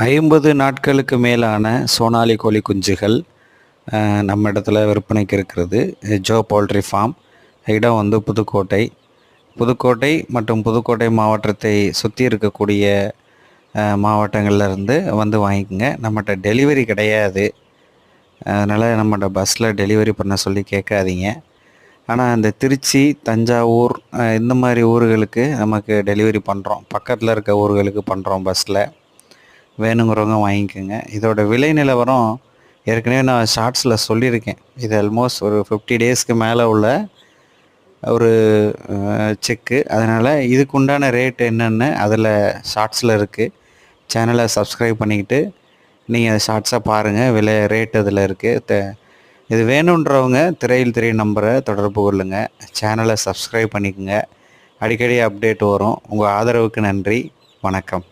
50 நாட்களுக்கு மேலான சோனாலி கோழி குஞ்சுகள் நம்ம இடத்துல விற்பனைக்கு இருக்கிறது. Joe poultry form. இடம் வந்து புதுக்கோட்டை. புதுக்கோட்டை மற்றும் புதுக்கோட்டை மாவட்டத்தை சுற்றி இருக்கக்கூடிய மாவட்டங்கள்ல இருந்து வந்து வாங்கிக்கோங்க. நம்மகிட்ட டெலிவரி கிடையாது. அதனால் நம்மகிட்ட பஸ்ஸில் டெலிவரி பண்ண சொல்லி கேட்காதீங்க. ஆனால் இந்த திருச்சி, தஞ்சாவூர் இந்த மாதிரி ஊர்களுக்கு நமக்கு டெலிவரி பண்ணுறோம். பக்கத்தில் இருக்க ஊர்களுக்கு பண்ணுறோம் பஸ்ஸில். வேணுங்கிறவங்க வாங்கிக்கோங்க. இதோட விலை நிலவரம் ஏற்கனவே நான் ஷார்ட்ஸில் சொல்லியிருக்கேன். இது ஆல்மோஸ்ட் ஒரு 50 டேஸ்க்கு மேலே உள்ள ஒரு செக்கு. அதனால் இதுக்கு உண்டான ரேட் என்னென்னு அதில் ஷார்ட்ஸில் இருக்குது. சேனலை சப்ஸ்கிரைப் பண்ணிக்கிட்டு நீங்கள் ஷார்ட்ஸாக பாருங்கள். விலை ரேட் அதில் இருக்குது. இது வேணுன்றவங்க திரையில் திரை நம்பரை தொடர்பு கொள்ளுங்கள். சேனலை சப்ஸ்கிரைப் பண்ணிக்கோங்க. அடிக்கடி அப்டேட் வரும். உங்கள் ஆதரவுக்கு நன்றி. வணக்கம்.